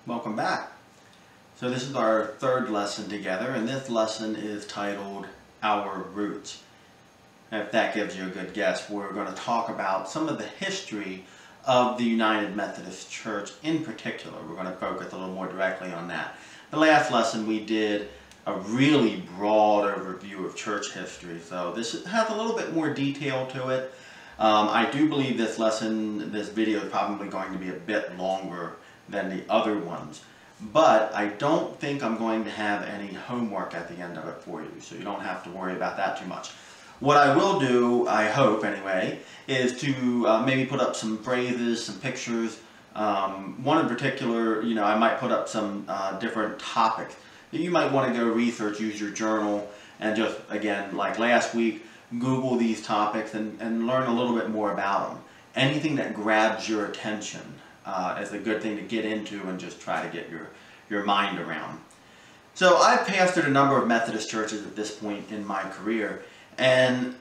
Welcome back. So this is our third lesson together, and this lesson is titled Our Roots. If that gives you a good guess, we're going to talk about some of the history of the United Methodist Church in particular. We're going to focus a little more directly on that. The last lesson we did a really broad overview of church history, so this has a little bit more detail to it. I do believe this video is probably going to be a bit longer than the other ones, but I don't think I'm going to have any homework at the end of it for you, so you don't have to worry about that too much. What I will do, I hope anyway, is to maybe put up some phrases, some pictures. One in particular, I might put up some different topics that you might want to go research, use your journal, and just, again, like last week, Google these topics and learn a little bit more about them. Anything that grabs your attention is a good thing to get into and just try to get your mind around. So I've pastored a number of Methodist churches at this point in my career, and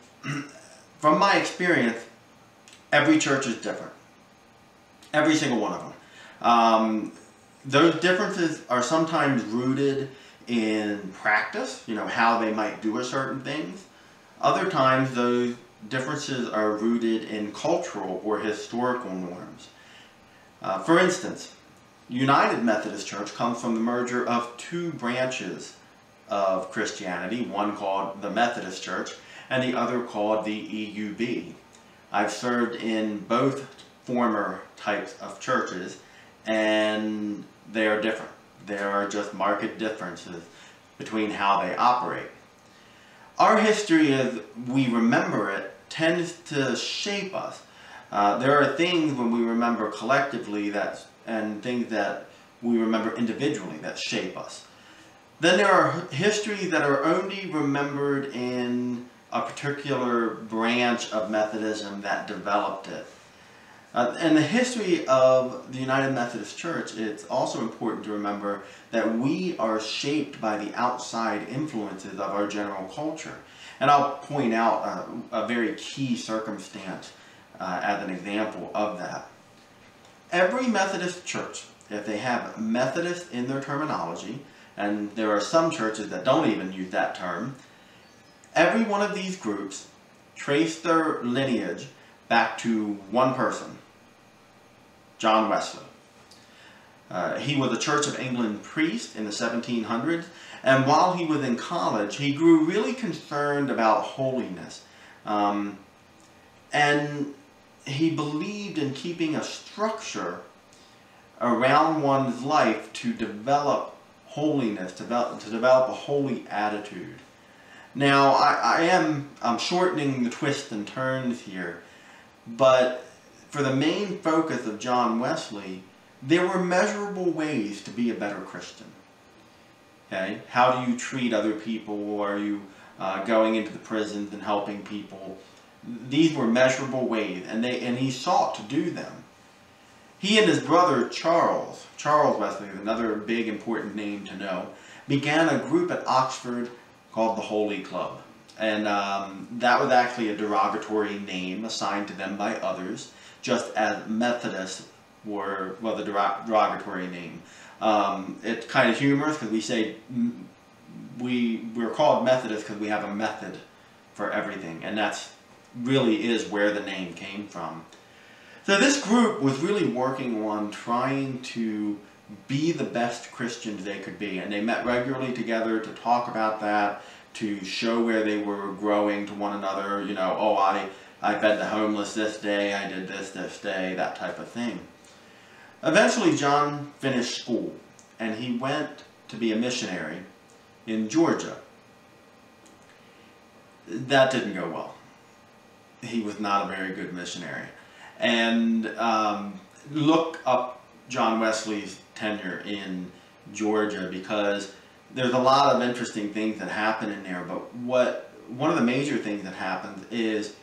from my experience, every church is different. Every single one of them. Those differences are sometimes rooted in practice, how they might do a certain things. Other times those differences are rooted in cultural or historical norms. For instance, United Methodist Church comes from the merger of two branches of Christianity, one called the Methodist Church and the other called the EUB. I've served in both former types of churches, and they are different. There are just marked differences between how they operate. Our history, as we remember it, tends to shape us. There are things when we remember collectively and things that we remember individually that shape us. Then there are histories that are only remembered in a particular branch of Methodism that developed it. In the history of the United Methodist Church, it's also important to remember that we are shaped by the outside influences of our general culture. And I'll point out a very key circumstance as an example of that. Every Methodist church, if they have Methodist in their terminology, and there are some churches that don't even use that term, every one of these groups trace their lineage back to one person, John Wesley. He was a Church of England priest in the 1700s, and while he was in college, he grew really concerned about holiness. And he believed in keeping a structure around one's life to develop holiness, to develop a holy attitude. Now, I'm shortening the twists and turns here, but for the main focus of John Wesley, there were measurable ways to be a better Christian. Okay? How do you treat other people? Are you going into the prisons and helping people? These were measurable ways, and he sought to do them. He and his brother Charles Wesley, another big important name to know, began a group at Oxford called the Holy Club. And that was actually a derogatory name assigned to them by others, just as Methodists was a derogatory name. It's kind of humorous because we say we're called Methodists because we have a method for everything, and that's really is where the name came from. So this group was really working on trying to be the best Christians they could be, and they met regularly together to talk about that, to show where they were growing to one another, oh, I fed the homeless this day, I did this day, that type of thing. Eventually John finished school, and he went to be a missionary in Georgia. That didn't go well. He was not a very good missionary. And look up John Wesley's tenure in Georgia, because there's a lot of interesting things that happen in there. But one of the major things that happens is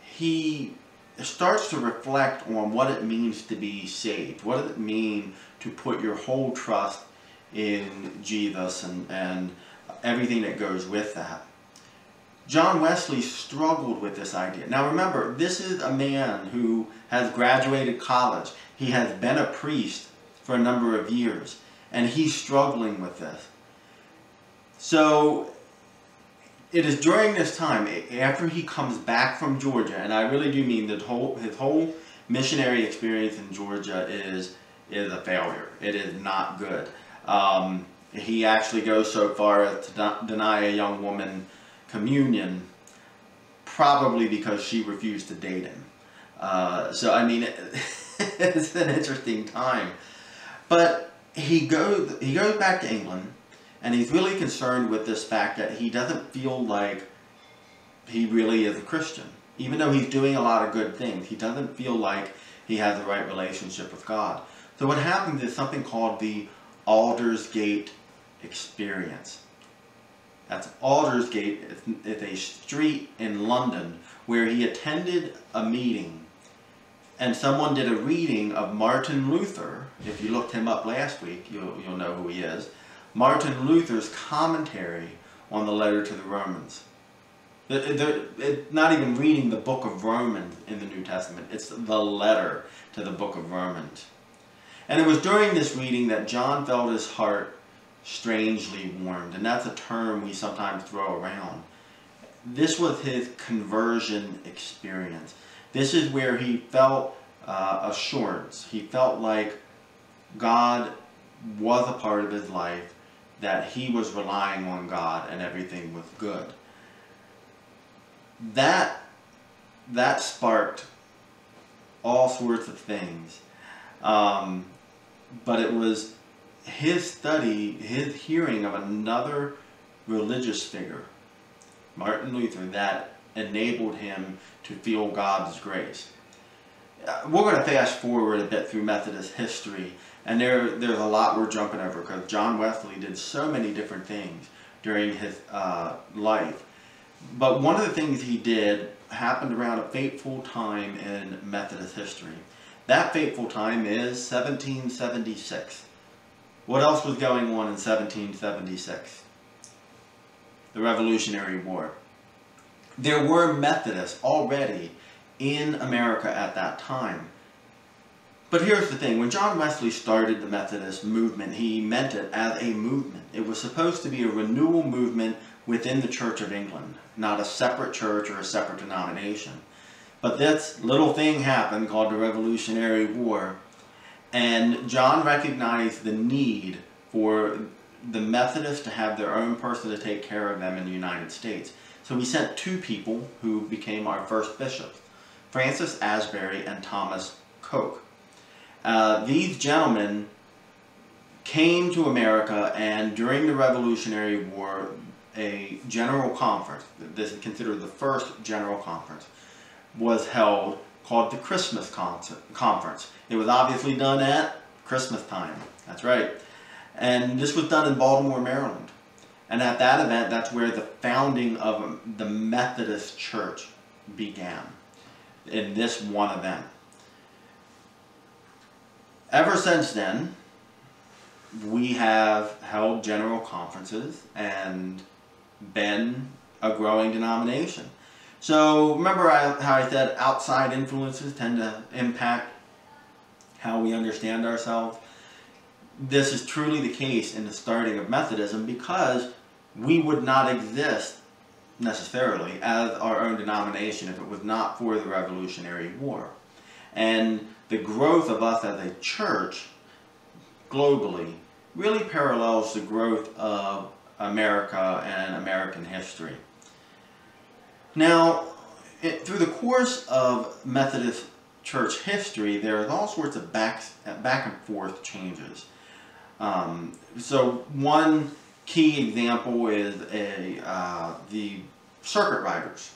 he starts to reflect on what it means to be saved. What does it mean to put your whole trust in Jesus and everything that goes with that? John Wesley struggled with this idea. Now remember, this is a man who has graduated college. He has been a priest for a number of years, and he's struggling with this. So it is during this time, after he comes back from Georgia, and I really do mean that his whole missionary experience in Georgia is a failure. It is not good. He actually goes so far as to deny a young woman communion, probably because she refused to date him. So I mean, it's an interesting time. But he goes back to England, and he's really concerned with this fact that he doesn't feel like he really is a Christian. Even though he's doing a lot of good things, he doesn't feel like he has the right relationship with God. So what happens is something called the Aldersgate experience. That's Aldersgate. It's a street in London where he attended a meeting, and someone did a reading of Martin Luther. If you looked him up last week, you'll know who he is. Martin Luther's commentary on the letter to the Romans. It's not even reading the book of Romans in the New Testament. It's the letter to the book of Romans. And it was during this reading that John felt his heart strangely warmed. And that's a term we sometimes throw around. This was his conversion experience. This is where he felt assurance. He felt like God was a part of his life, that he was relying on God and everything was good. That sparked all sorts of things. But it was his study, his hearing of another religious figure, Martin Luther, that enabled him to feel God's grace. We're going to fast forward a bit through Methodist history, and there's a lot we're jumping over because John Wesley did so many different things during his life. But one of the things he did happened around a fateful time in Methodist history. That fateful time is 1776. What else was going on in 1776? The Revolutionary War. There were Methodists already in America at that time. But here's the thing, when John Wesley started the Methodist movement, he meant it as a movement. It was supposed to be a renewal movement within the Church of England, not a separate church or a separate denomination. But this little thing happened called the Revolutionary War, and John recognized the need for the Methodists to have their own person to take care of them in the United States. So he sent two people who became our first bishops, Francis Asbury and Thomas Coke. These gentlemen came to America, and during the Revolutionary War, a general conference, this is considered the first general conference, was held called the Christmas Conference. It was obviously done at Christmas time. That's right. And this was done in Baltimore, Maryland. And at that event, that's where the founding of the Methodist Church began, in this one event. Ever since then, we have held general conferences and been a growing denomination. So remember how I said outside influences tend to impact how we understand ourselves? This is truly the case in the starting of Methodism, because we would not exist necessarily as our own denomination if it was not for the Revolutionary War. And the growth of us as a church globally really parallels the growth of America and American history. Now, through the course of Methodist church history, there is all sorts of back and forth changes. So one key example is the circuit riders.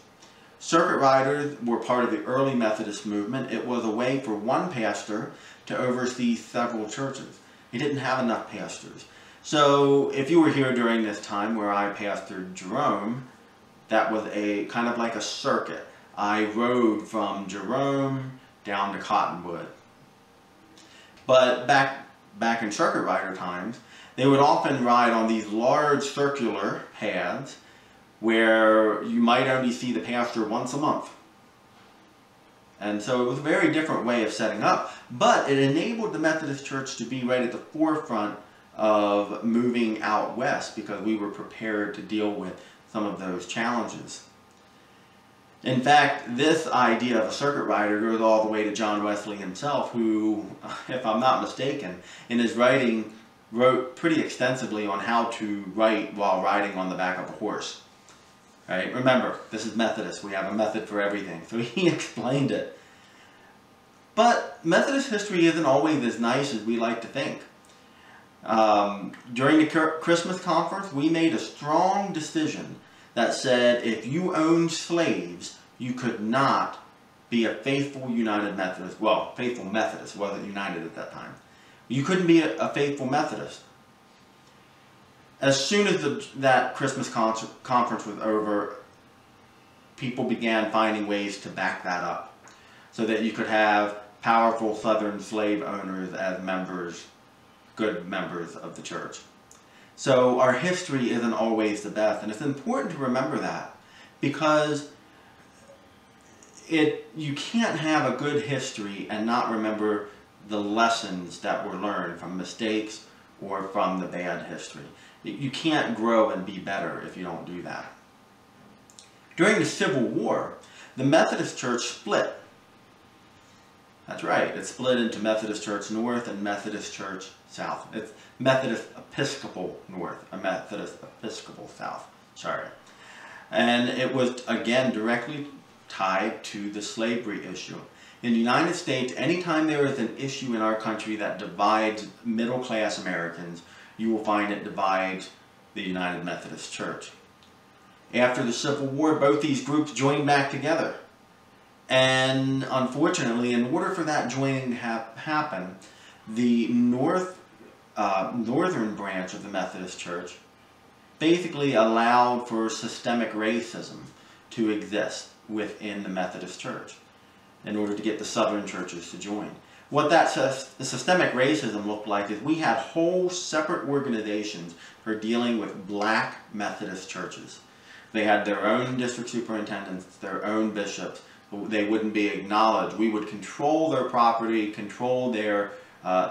Circuit riders were part of the early Methodist movement. It was a way for one pastor to oversee several churches. He didn't have enough pastors. So if you were here during this time where I pastored Jerome, that was a kind of like a circuit. I rode from Jerome down to Cottonwood. But back in circuit rider times, they would often ride on these large circular paths where you might only see the pastor once a month. And so it was a very different way of setting up, but it enabled the Methodist Church to be right at the forefront of moving out west because we were prepared to deal with some of those challenges. In fact, this idea of a circuit rider goes all the way to John Wesley himself, who, if I'm not mistaken, in his writing wrote pretty extensively on how to write while riding on the back of a horse. Right? Remember, this is Methodist. We have a method for everything. So he explained it. But Methodist history isn't always as nice as we like to think. During the Christmas conference, we made a strong decision that said if you owned slaves, you could not be a faithful United Methodist. Well, faithful Methodist. It wasn't United at that time. You couldn't be a faithful Methodist. As soon as that Christmas conference was over, people began finding ways to back that up so that you could have powerful Southern slave owners as members, good members of the church. So our history isn't always the best, and it's important to remember that because you can't have a good history and not remember the lessons that were learned from mistakes or from the bad history. You can't grow and be better if you don't do that. During the Civil War, the Methodist Church split. That's right, it split into Methodist Church North and Methodist Church South. It's Methodist Episcopal North and Methodist Episcopal South. Sorry. And it was, again, directly tied to the slavery issue. In the United States, anytime there is an issue in our country that divides middle-class Americans, you will find it divides the United Methodist Church. After the Civil War, both these groups joined back together. And unfortunately, in order for that joining to happen, the northern branch of the Methodist Church basically allowed for systemic racism to exist within the Methodist Church in order to get the southern churches to join. What that systemic racism looked like is we had whole separate organizations for dealing with black Methodist churches. They had their own district superintendents, their own bishops. They wouldn't be acknowledged. We would control their property, control their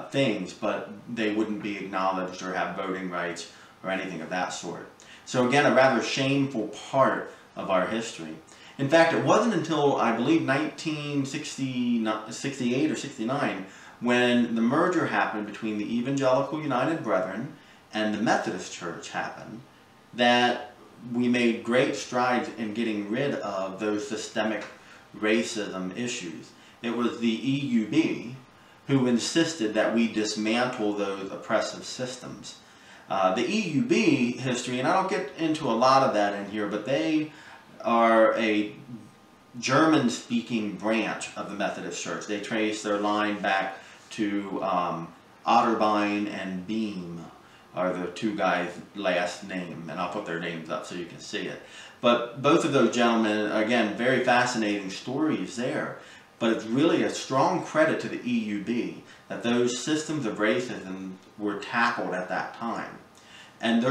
things, but they wouldn't be acknowledged or have voting rights or anything of that sort. So again, a rather shameful part of our history. In fact, it wasn't until, I believe, 1968 or 69 when the merger happened between the Evangelical United Brethren and the Methodist Church happened that we made great strides in getting rid of those systemic racism issues. It was the EUB who insisted that we dismantle those oppressive systems. The EUB history, and I don't get into a lot of that in here, but they are a German-speaking branch of the Methodist Church. They trace their line back to Otterbein and Beam are the two guys' last name, and I'll put their names up so you can see it. But both of those gentlemen, again, very fascinating stories there. But it's really a strong credit to the EUB that those systems of racism were tackled at that time. And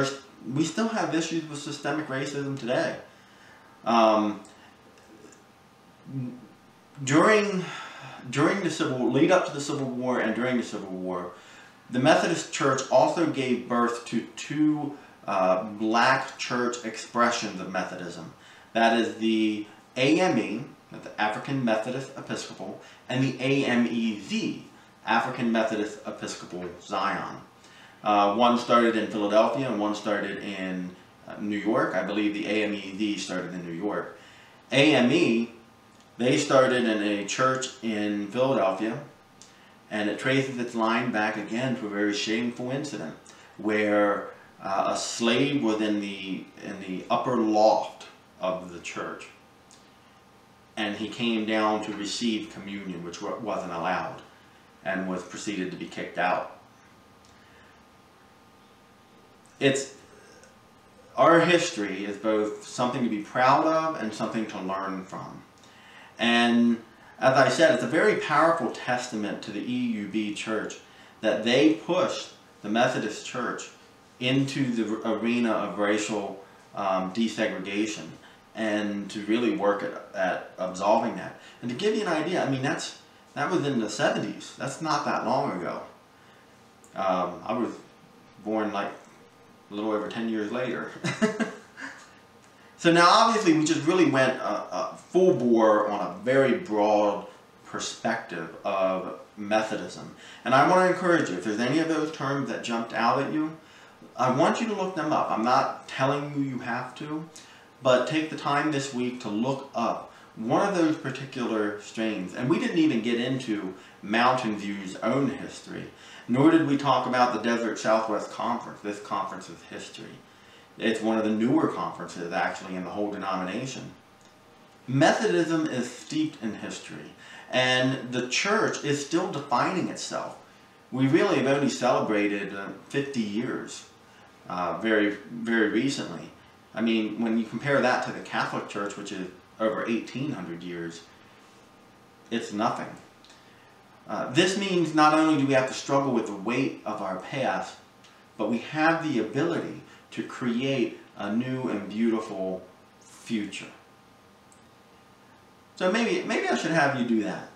we still have issues with systemic racism today. During the lead up to the Civil War and during the Civil War, the Methodist Church also gave birth to two black church expressions of Methodism. That is the AME, the African Methodist Episcopal, and the AMEZ, African Methodist Episcopal Zion. One started in Philadelphia and one started in New York. I believe the AMEZ started in New York. AME, they started in a church in Philadelphia, and it traces its line back again to a very shameful incident where a slave was in the upper loft of the church, and he came down to receive communion, which wasn't allowed, and was proceeded to be kicked out. Our history is both something to be proud of and something to learn from. And as I said, it's a very powerful testament to the EUB Church that they pushed the Methodist Church into the arena of racial desegregation and to really work at absolving that. And to give you an idea, I mean, that was in the 70s. That's not that long ago. I was born like a little over 10 years later. So now obviously we just really went full bore on a very broad perspective of Methodism. And I want to encourage you, if there's any of those terms that jumped out at you, I want you to look them up. I'm not telling you you have to, but take the time this week to look up one of those particular strains. And we didn't even get into Mountain View's own history, nor did we talk about the Desert Southwest Conference. This conference is history. It's one of the newer conferences actually in the whole denomination. Methodism is steeped in history, and the church is still defining itself. We really have only celebrated 50 years very, very recently. I mean, when you compare that to the Catholic Church, which is over 1,800 years, it's nothing. This means not only do we have to struggle with the weight of our past, but we have the ability to create a new and beautiful future. So maybe I should have you do that.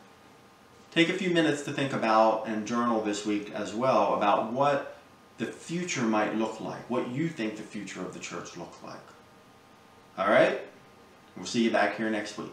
Take a few minutes to think about and journal this week as well about what the future might look like, what you think the future of the church looks like. All right? We'll see you back here next week.